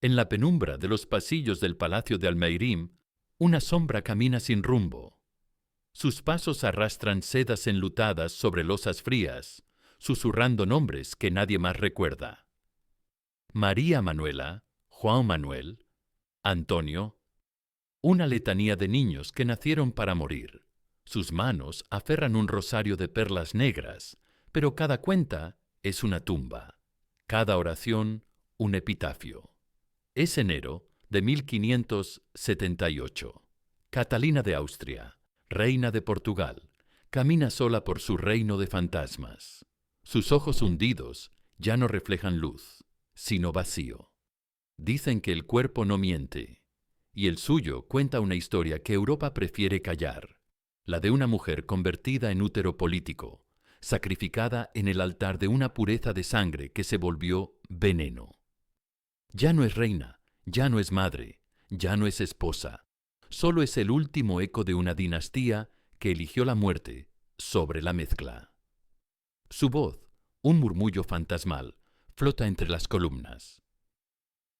En la penumbra de los pasillos del palacio de Almeirim, una sombra camina sin rumbo. Sus pasos arrastran sedas enlutadas sobre losas frías, susurrando nombres que nadie más recuerda. María Manuela, Juan Manuel, Antonio, una letanía de niños que nacieron para morir. Sus manos aferran un rosario de perlas negras, pero cada cuenta es una tumba, cada oración un epitafio. Es enero de 1578. Catalina de Austria, reina de Portugal, camina sola por su reino de fantasmas. Sus ojos hundidos ya no reflejan luz, sino vacío. Dicen que el cuerpo no miente, y el suyo cuenta una historia que Europa prefiere callar, la de una mujer convertida en útero político, sacrificada en el altar de una pureza de sangre que se volvió veneno. Ya no es reina, ya no es madre, ya no es esposa, solo es el último eco de una dinastía que eligió la muerte sobre la mezcla. Su voz, un murmullo fantasmal, flota entre las columnas.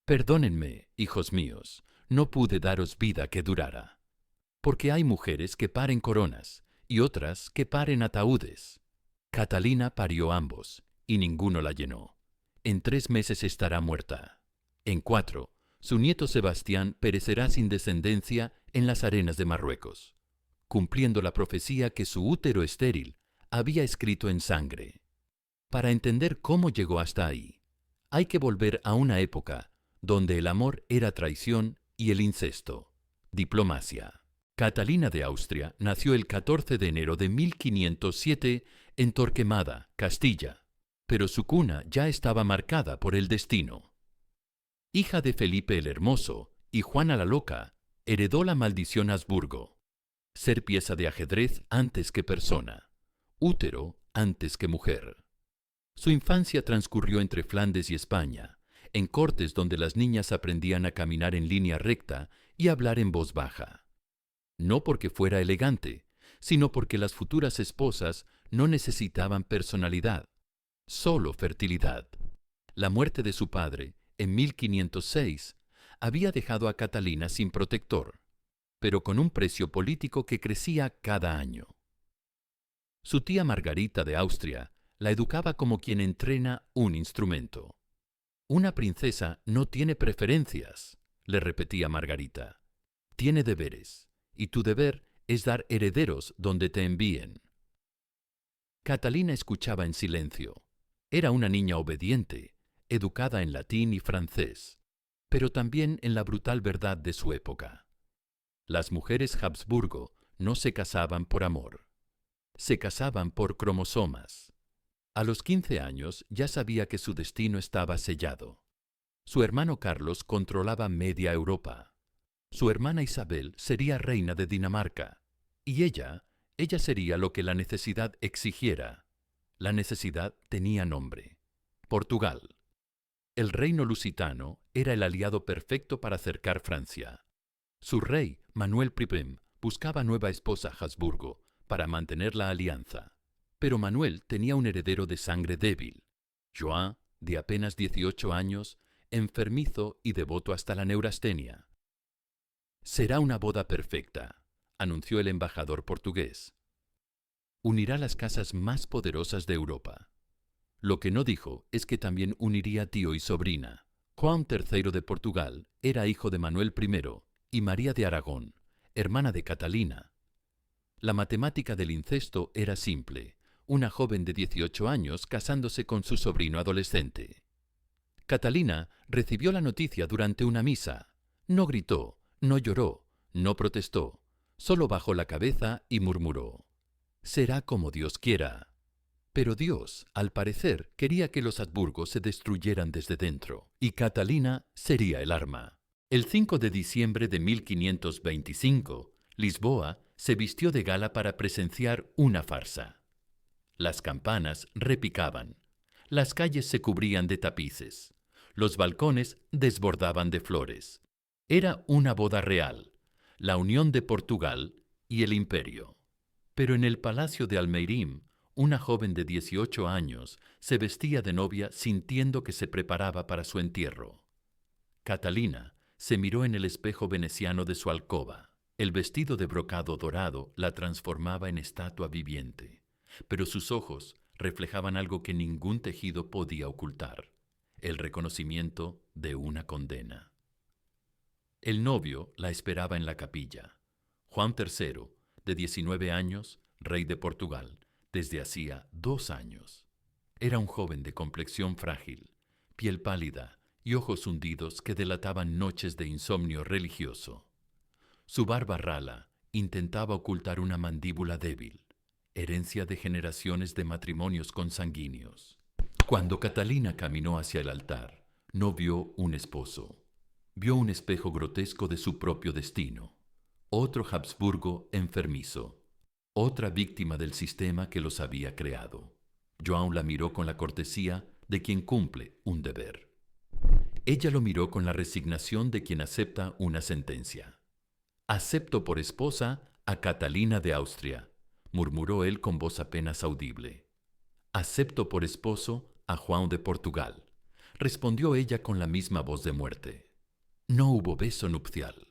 Perdónenme, hijos míos, no pude daros vida que durara, porque hay mujeres que paren coronas y otras que paren ataúdes. Catalina parió ambos y ninguno la llenó. En 3 meses estará muerta. En 4, su nieto Sebastián perecerá sin descendencia en las arenas de Marruecos, cumpliendo la profecía que su útero estéril había escrito en sangre. Para entender cómo llegó hasta ahí, hay que volver a una época donde el amor era traición y el incesto, diplomacia. Catalina de Austria nació el 14 de enero de 1507 en Torquemada, Castilla, pero su cuna ya estaba marcada por el destino. Hija de Felipe el Hermoso y Juana la Loca, heredó la maldición Habsburgo. Ser pieza de ajedrez antes que persona, útero antes que mujer. Su infancia transcurrió entre Flandes y España, en cortes donde las niñas aprendían a caminar en línea recta y hablar en voz baja. No porque fuera elegante, sino porque las futuras esposas no necesitaban personalidad, solo fertilidad. La muerte de su padre, en 1506, había dejado a Catalina sin protector, pero con un precio político que crecía cada año. Su tía Margarita de Austria la educaba como quien entrena un instrumento. Una princesa no tiene preferencias, le repetía Margarita. Tiene deberes, y tu deber es dar herederos donde te envíen. Catalina escuchaba en silencio. Era una niña obediente, educada en latín y francés, pero también en la brutal verdad de su época. Las mujeres Habsburgo no se casaban por amor. Se casaban por cromosomas. A los 15 años ya sabía que su destino estaba sellado. Su hermano Carlos controlaba media Europa. Su hermana Isabel sería reina de Dinamarca. Y ella sería lo que la necesidad exigiera. La necesidad tenía nombre: Portugal. El reino lusitano era el aliado perfecto para acercar Francia. Su rey, Manuel I, buscaba nueva esposa Habsburgo para mantener la alianza. Pero Manuel tenía un heredero de sangre débil, Joan, de apenas 18 años, enfermizo y devoto hasta la neurastenia. Será una boda perfecta, anunció el embajador portugués. Unirá las casas más poderosas de Europa. Lo que no dijo es que también uniría tío y sobrina. Juan III de Portugal era hijo de Manuel I y María de Aragón, hermana de Catalina. La matemática del incesto era simple: una joven de 18 años casándose con su sobrino adolescente. Catalina recibió la noticia durante una misa. No gritó, no lloró, no protestó, solo bajó la cabeza y murmuró: «Será como Dios quiera». Pero Dios, al parecer, quería que los Habsburgos se destruyeran desde dentro, y Catalina sería el arma. El 5 de diciembre de 1525, Lisboa se vistió de gala para presenciar una farsa. Las campanas repicaban, las calles se cubrían de tapices, los balcones desbordaban de flores. Era una boda real, la unión de Portugal y el imperio. Pero en el palacio de Almeirim, una joven de 18 años se vestía de novia sintiendo que se preparaba para su entierro. Catalina se miró en el espejo veneciano de su alcoba. El vestido de brocado dorado la transformaba en estatua viviente, pero sus ojos reflejaban algo que ningún tejido podía ocultar: el reconocimiento de una condena. El novio la esperaba en la capilla. Juan III, de 19 años, rey de Portugal, desde hacía 2 años. Era un joven de complexión frágil, piel pálida y ojos hundidos que delataban noches de insomnio religioso. Su barba rala intentaba ocultar una mandíbula débil, herencia de generaciones de matrimonios consanguíneos. Cuando Catalina caminó hacia el altar, no vio un esposo. Vio un espejo grotesco de su propio destino. Otro Habsburgo enfermizo. Otra víctima del sistema que los había creado. João la miró con la cortesía de quien cumple un deber. Ella lo miró con la resignación de quien acepta una sentencia. «Acepto por esposa a Catalina de Austria», murmuró él con voz apenas audible. «Acepto por esposo a Juan de Portugal», respondió ella con la misma voz de muerte. No hubo beso nupcial.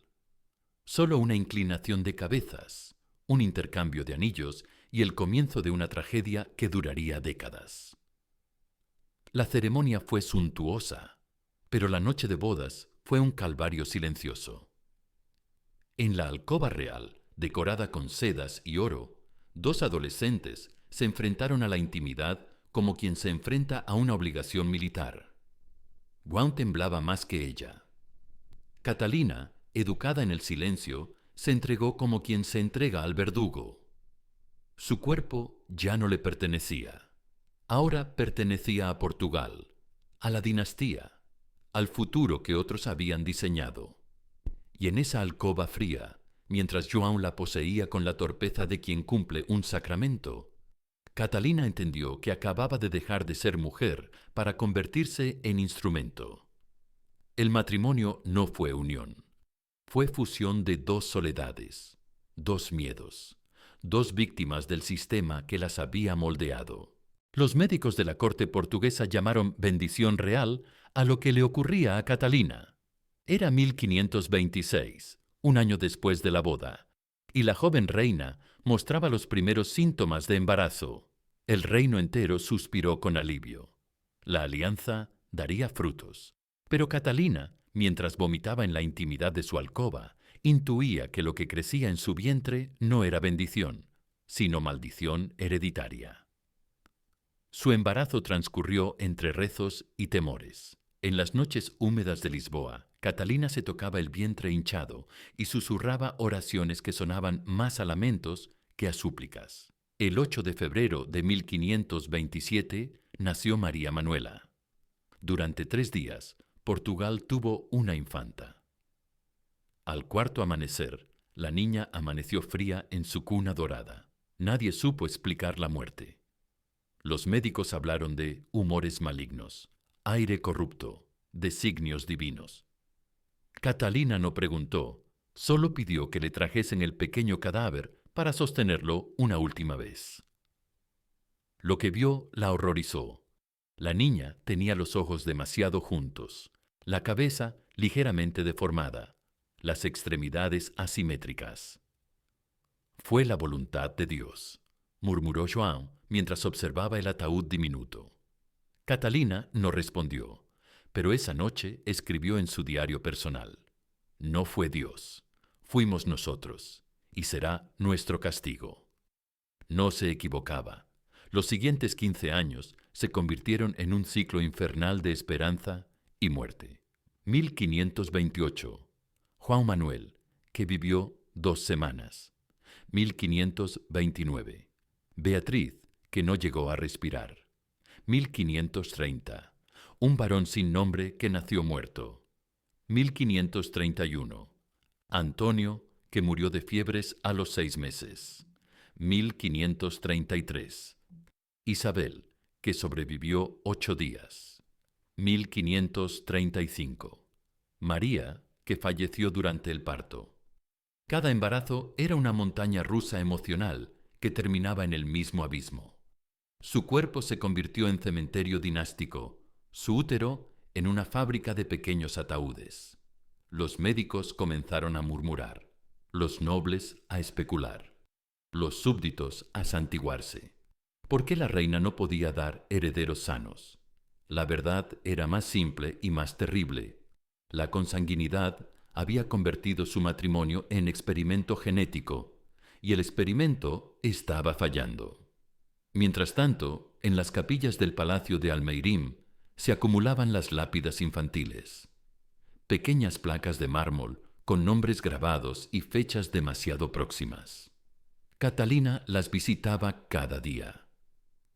Solo una inclinación de cabezas, un intercambio de anillos y el comienzo de una tragedia que duraría décadas. La ceremonia fue suntuosa, pero la noche de bodas fue un calvario silencioso. En la alcoba real, decorada con sedas y oro, 2 adolescentes se enfrentaron a la intimidad como quien se enfrenta a una obligación militar. Juan temblaba más que ella. Catalina, educada en el silencio, se entregó como quien se entrega al verdugo. Su cuerpo ya no le pertenecía. Ahora pertenecía a Portugal, a la dinastía, al futuro que otros habían diseñado. Y en esa alcoba fría, mientras João la poseía con la torpeza de quien cumple un sacramento, Catalina entendió que acababa de dejar de ser mujer para convertirse en instrumento. El matrimonio no fue unión. Fue fusión de 2 soledades, 2 miedos, 2 víctimas del sistema que las había moldeado. Los médicos de la corte portuguesa llamaron bendición real a lo que le ocurría a Catalina. Era 1526, un año después de la boda, y la joven reina mostraba los primeros síntomas de embarazo. El reino entero suspiró con alivio. La alianza daría frutos. Pero Catalina, mientras vomitaba en la intimidad de su alcoba, intuía que lo que crecía en su vientre no era bendición, sino maldición hereditaria. Su embarazo transcurrió entre rezos y temores. En las noches húmedas de Lisboa, Catalina se tocaba el vientre hinchado y susurraba oraciones que sonaban más a lamentos que a súplicas. El 8 de febrero de 1527 nació María Manuela. Durante 3 días, Portugal tuvo una infanta. Al cuarto amanecer, la niña amaneció fría en su cuna dorada. Nadie supo explicar la muerte. Los médicos hablaron de humores malignos, aire corrupto, designios divinos. Catalina no preguntó, solo pidió que le trajesen el pequeño cadáver para sostenerlo una última vez. Lo que vio la horrorizó. La niña tenía los ojos demasiado juntos, la cabeza ligeramente deformada, las extremidades asimétricas. «Fue la voluntad de Dios», murmuró João mientras observaba el ataúd diminuto. Catalina no respondió, pero esa noche escribió en su diario personal: «No fue Dios, fuimos nosotros, y será nuestro castigo». No se equivocaba. Los siguientes 15 años se convirtieron en un ciclo infernal de esperanza y muerte. 1528. Juan Manuel, que vivió 2 semanas. 1529. Beatriz, que no llegó a respirar. 1530. Un varón sin nombre que nació muerto. 1531. Antonio, que murió de fiebres a los 6 meses. 1533. Isabel, que sobrevivió 8 días. 1535. María, que falleció durante el parto. Cada embarazo era una montaña rusa emocional que terminaba en el mismo abismo. Su cuerpo se convirtió en cementerio dinástico, su útero en una fábrica de pequeños ataúdes. Los médicos comenzaron a murmurar, los nobles a especular, los súbditos a santiguarse. ¿Por qué la reina no podía dar herederos sanos? La verdad era más simple y más terrible. La consanguinidad había convertido su matrimonio en experimento genético, y el experimento estaba fallando. Mientras tanto, en las capillas del palacio de Almeirim se acumulaban las lápidas infantiles. Pequeñas placas de mármol con nombres grabados y fechas demasiado próximas. Catalina las visitaba cada día.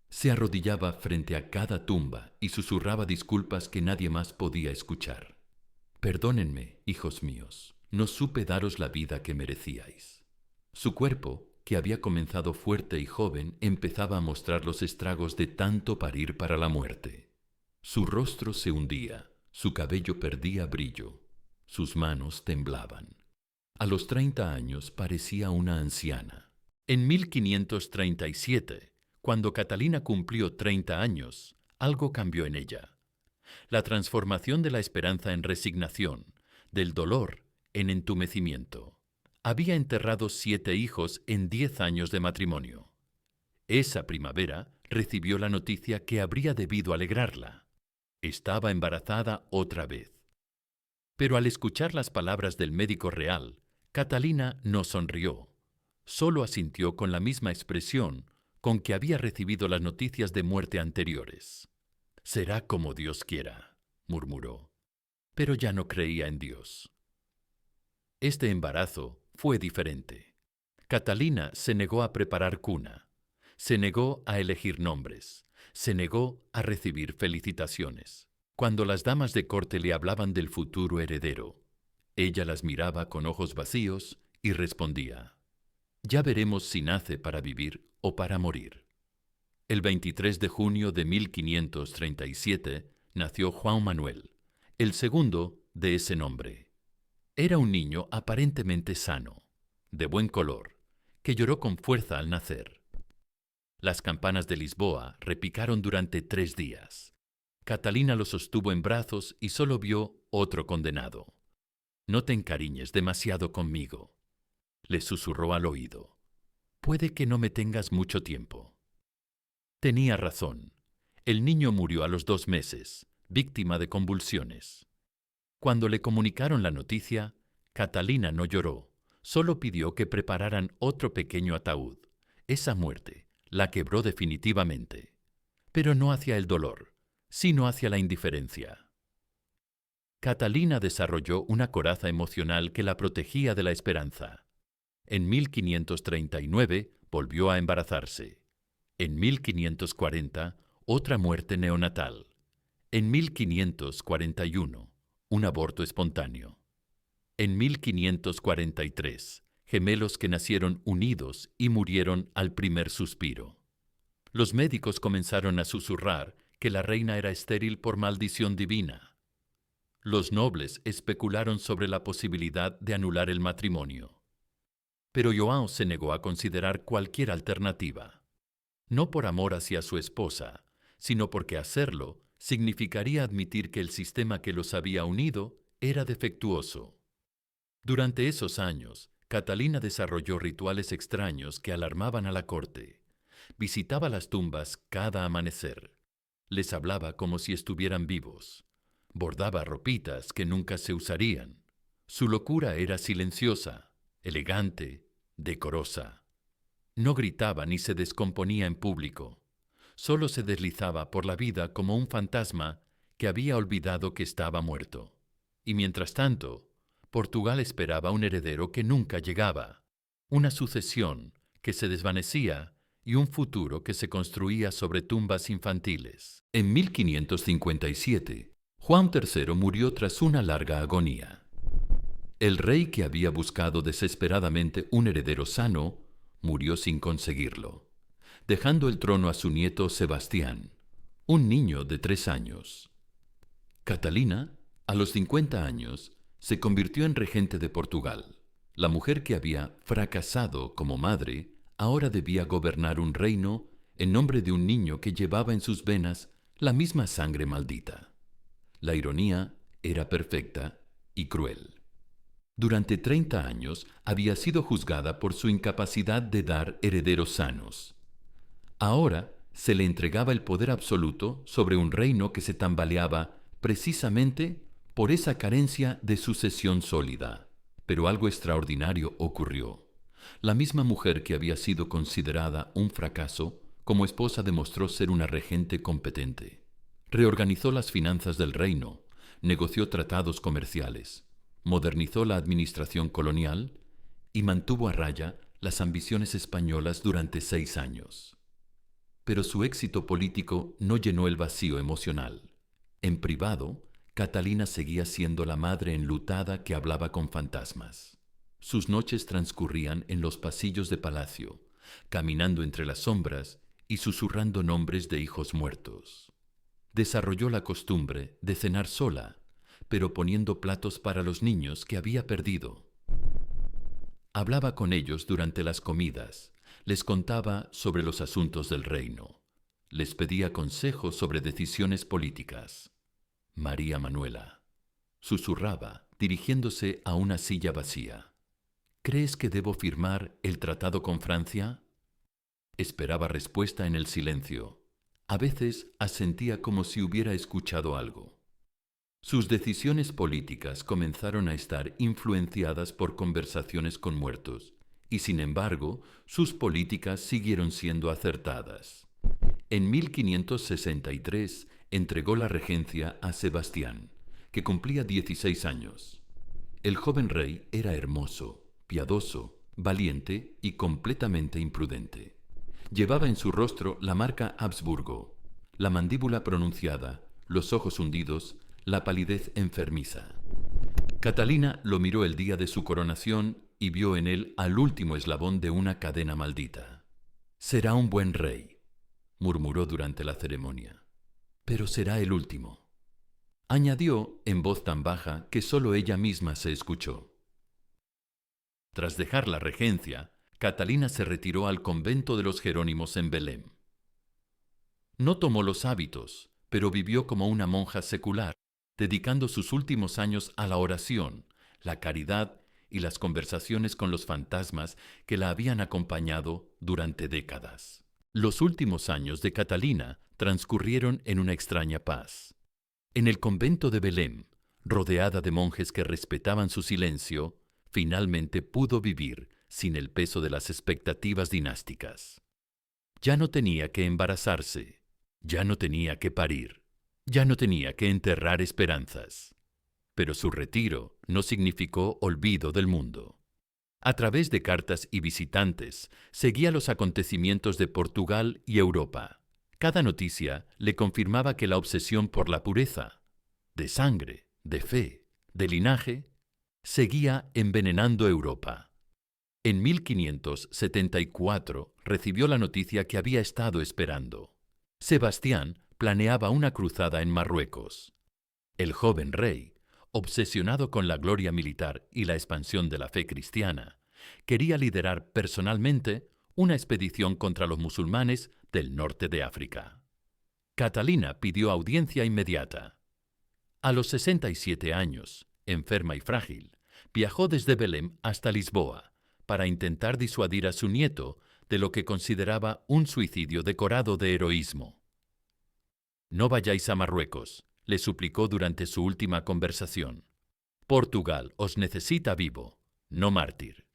Se arrodillaba frente a cada tumba y susurraba disculpas que nadie más podía escuchar. Perdónenme, hijos míos, no supe daros la vida que merecíais. Su cuerpo, que había comenzado fuerte y joven, empezaba a mostrar los estragos de tanto parir para la muerte. Su rostro se hundía, su cabello perdía brillo, sus manos temblaban. A los 30 años parecía una anciana. En 1537, cuando Catalina cumplió 30 años, algo cambió en ella. La transformación de la esperanza en resignación, del dolor en entumecimiento. Había enterrado 7 hijos en 10 años de matrimonio. Esa primavera recibió la noticia que habría debido alegrarla. Estaba embarazada otra vez. Pero al escuchar las palabras del médico real, Catalina no sonrió. Solo asintió con la misma expresión con que había recibido las noticias de muerte anteriores. «Será como Dios quiera», murmuró. Pero ya no creía en Dios. Este embarazo fue diferente. Catalina se negó a preparar cuna, se negó a elegir nombres, se negó a recibir felicitaciones. Cuando las damas de corte le hablaban del futuro heredero, ella las miraba con ojos vacíos y respondía, «Ya veremos si nace para vivir o para morir». El 23 de junio de 1537 nació Juan Manuel, el segundo de ese nombre. Era un niño aparentemente sano, de buen color, que lloró con fuerza al nacer. Las campanas de Lisboa repicaron durante 3 días. Catalina lo sostuvo en brazos y solo vio otro condenado. «No te encariñes demasiado conmigo», le susurró al oído. «Puede que no me tengas mucho tiempo». Tenía razón. El niño murió a los 2 meses, víctima de convulsiones. Cuando le comunicaron la noticia, Catalina no lloró, solo pidió que prepararan otro pequeño ataúd. Esa muerte la quebró definitivamente, pero no hacia el dolor, sino hacia la indiferencia. Catalina desarrolló una coraza emocional que la protegía de la esperanza. En 1539 volvió a embarazarse. En 1540, otra muerte neonatal. En 1541, un aborto espontáneo. En 1543, gemelos que nacieron unidos y murieron al primer suspiro. Los médicos comenzaron a susurrar que la reina era estéril por maldición divina. Los nobles especularon sobre la posibilidad de anular el matrimonio. Pero João se negó a considerar cualquier alternativa. No por amor hacia su esposa, sino porque hacerlo significaría admitir que el sistema que los había unido era defectuoso. Durante esos años, Catalina desarrolló rituales extraños que alarmaban a la corte. Visitaba las tumbas cada amanecer. Les hablaba como si estuvieran vivos. Bordaba ropitas que nunca se usarían. Su locura era silenciosa, elegante, decorosa. No gritaba ni se descomponía en público. Solo se deslizaba por la vida como un fantasma que había olvidado que estaba muerto. Y mientras tanto, Portugal esperaba un heredero que nunca llegaba, una sucesión que se desvanecía y un futuro que se construía sobre tumbas infantiles. En 1557, Juan III murió tras una larga agonía. El rey que había buscado desesperadamente un heredero sano, murió sin conseguirlo, dejando el trono a su nieto Sebastián, un niño de 3 años. Catalina, a los 50 años, se convirtió en regente de Portugal. La mujer que había fracasado como madre, ahora debía gobernar un reino en nombre de un niño que llevaba en sus venas la misma sangre maldita. La ironía era perfecta y cruel. Durante 30 años había sido juzgada por su incapacidad de dar herederos sanos. Ahora se le entregaba el poder absoluto sobre un reino que se tambaleaba precisamente por esa carencia de sucesión sólida. Pero algo extraordinario ocurrió. La misma mujer que había sido considerada un fracaso, como esposa demostró ser una regente competente. Reorganizó las finanzas del reino, negoció tratados comerciales, modernizó la administración colonial y mantuvo a raya las ambiciones españolas durante 6 años. Pero su éxito político no llenó el vacío emocional. En privado, Catalina seguía siendo la madre enlutada que hablaba con fantasmas. Sus noches transcurrían en los pasillos de palacio, caminando entre las sombras y susurrando nombres de hijos muertos. Desarrolló la costumbre de cenar sola, pero poniendo platos para los niños que había perdido. Hablaba con ellos durante las comidas, les contaba sobre los asuntos del reino, les pedía consejos sobre decisiones políticas. María Manuela susurraba, dirigiéndose a una silla vacía. ¿Crees que debo firmar el tratado con Francia? Esperaba respuesta en el silencio. A veces asentía como si hubiera escuchado algo. Sus decisiones políticas comenzaron a estar influenciadas por conversaciones con muertos, y sin embargo, sus políticas siguieron siendo acertadas. En 1563 entregó la regencia a Sebastián, que cumplía 16 años. El joven rey era hermoso, piadoso, valiente y completamente imprudente. Llevaba en su rostro la marca Habsburgo, la mandíbula pronunciada, los ojos hundidos, la palidez enfermiza. Catalina lo miró el día de su coronación y vio en él al último eslabón de una cadena maldita. «Será un buen rey», murmuró durante la ceremonia, «pero será el último». Añadió en voz tan baja que sólo ella misma se escuchó. Tras dejar la regencia, Catalina se retiró al convento de los Jerónimos en Belém. No tomó los hábitos, pero vivió como una monja secular, dedicando sus últimos años a la oración, la caridad y las conversaciones con los fantasmas que la habían acompañado durante décadas. Los últimos años de Catalina transcurrieron en una extraña paz. En el convento de Belém, rodeada de monjes que respetaban su silencio, finalmente pudo vivir sin el peso de las expectativas dinásticas. Ya no tenía que embarazarse, ya no tenía que parir, ya no tenía que enterrar esperanzas. Pero su retiro no significó olvido del mundo. A través de cartas y visitantes, seguía los acontecimientos de Portugal y Europa. Cada noticia le confirmaba que la obsesión por la pureza, de sangre, de fe, de linaje, seguía envenenando Europa. En 1574 recibió la noticia que había estado esperando. Sebastián planeaba una cruzada en Marruecos. El joven rey, obsesionado con la gloria militar y la expansión de la fe cristiana, quería liderar personalmente una expedición contra los musulmanes del norte de África. Catalina pidió audiencia inmediata. A los 67 años, enferma y frágil, viajó desde Belém hasta Lisboa para intentar disuadir a su nieto de lo que consideraba un suicidio decorado de heroísmo. «No vayáis a Marruecos», le suplicó durante su última conversación. «Portugal os necesita vivo, no mártir».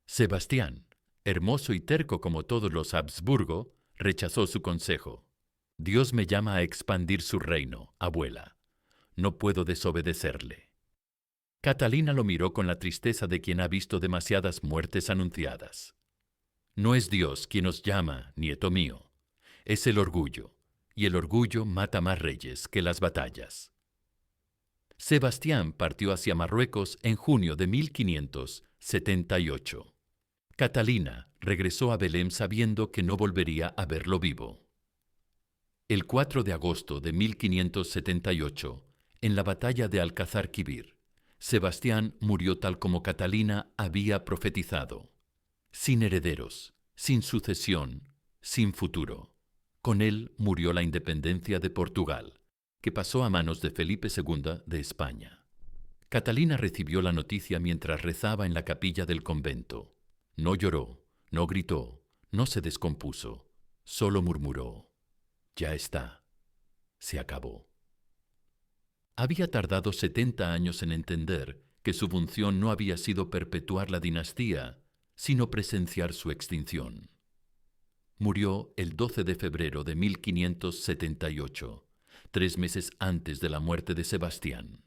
Sebastián, hermoso y terco como todos los Habsburgo, rechazó su consejo. «Dios me llama a expandir su reino, abuela. No puedo desobedecerle». Catalina lo miró con la tristeza de quien ha visto demasiadas muertes anunciadas. «No es Dios quien os llama, nieto mío. Es el orgullo, y el orgullo mata más reyes que las batallas». Sebastián partió hacia Marruecos en junio de 1578. Catalina regresó a Belém sabiendo que no volvería a verlo vivo. El 4 de agosto de 1578, en la batalla de Alcázar-Quibir, Sebastián murió tal como Catalina había profetizado, sin herederos, sin sucesión, sin futuro. Con él murió la independencia de Portugal, que pasó a manos de Felipe II de España. Catalina recibió la noticia mientras rezaba en la capilla del convento. No lloró, no gritó, no se descompuso, solo murmuró: «Ya está, se acabó». Había tardado 70 años en entender que su función no había sido perpetuar la dinastía, sino presenciar su extinción. Murió el 12 de febrero de 1578, 3 meses antes de la muerte de Sebastián.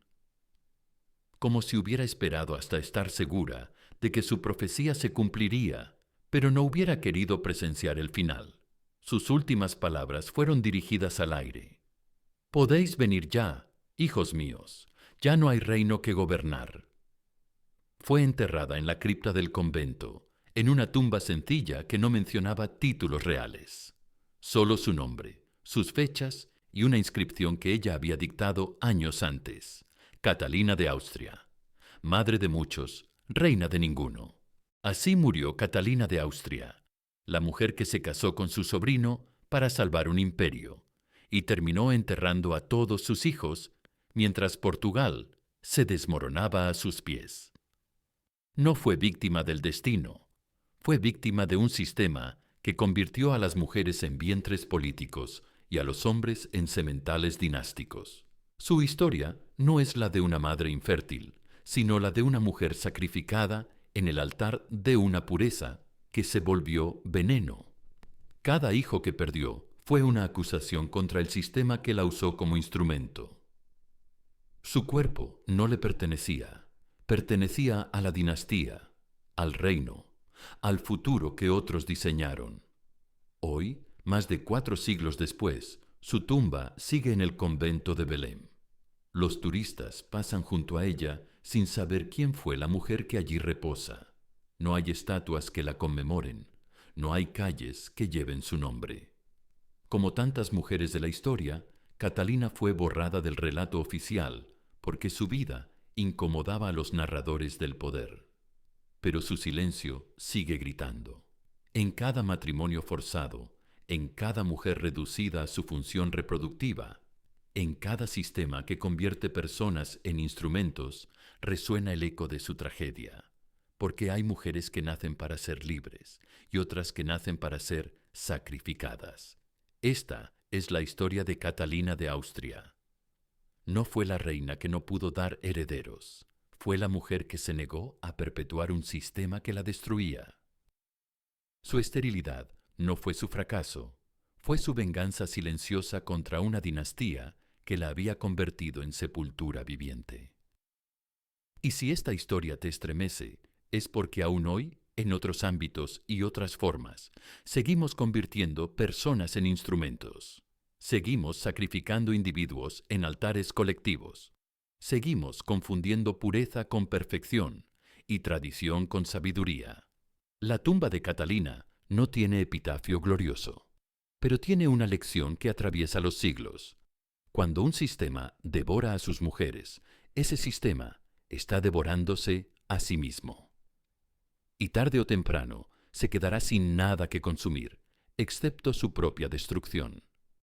Como si hubiera esperado hasta estar segura de que su profecía se cumpliría, pero no hubiera querido presenciar el final. Sus últimas palabras fueron dirigidas al aire. «Podéis venir ya, hijos míos, ya no hay reino que gobernar». Fue enterrada en la cripta del convento, en una tumba sencilla que no mencionaba títulos reales. Solo su nombre, sus fechas y una inscripción que ella había dictado años antes: Catalina de Austria, madre de muchos, reina de ninguno. Así murió Catalina de Austria, la mujer que se casó con su sobrino para salvar un imperio, y terminó enterrando a todos sus hijos, mientras Portugal se desmoronaba a sus pies. No fue víctima del destino, fue víctima de un sistema que convirtió a las mujeres en vientres políticos y a los hombres en sementales dinásticos. Su historia no es la de una madre infértil, sino la de una mujer sacrificada en el altar de una pureza que se volvió veneno. Cada hijo que perdió fue una acusación contra el sistema que la usó como instrumento. Su cuerpo no le pertenecía. Pertenecía a la dinastía, al reino, al futuro que otros diseñaron. Hoy, más de 4 siglos después, su tumba sigue en el convento de Belém. Los turistas pasan junto a ella sin saber quién fue la mujer que allí reposa. No hay estatuas que la conmemoren, no hay calles que lleven su nombre. Como tantas mujeres de la historia, Catalina fue borrada del relato oficial porque su vida incomodaba a los narradores del poder. Pero su silencio sigue gritando. En cada matrimonio forzado, en cada mujer reducida a su función reproductiva, en cada sistema que convierte personas en instrumentos, resuena el eco de su tragedia. Porque hay mujeres que nacen para ser libres y otras que nacen para ser sacrificadas. Esta es la historia de Catalina de Austria. No fue la reina que no pudo dar herederos, fue la mujer que se negó a perpetuar un sistema que la destruía. Su esterilidad no fue su fracaso, fue su venganza silenciosa contra una dinastía que la había convertido en sepultura viviente. Y si esta historia te estremece, es porque aún hoy, en otros ámbitos y otras formas, seguimos convirtiendo personas en instrumentos. Seguimos sacrificando individuos en altares colectivos. Seguimos confundiendo pureza con perfección y tradición con sabiduría. La tumba de Catalina no tiene epitafio glorioso, pero tiene una lección que atraviesa los siglos. Cuando un sistema devora a sus mujeres, ese sistema está devorándose a sí mismo. Y tarde o temprano se quedará sin nada que consumir, excepto su propia destrucción.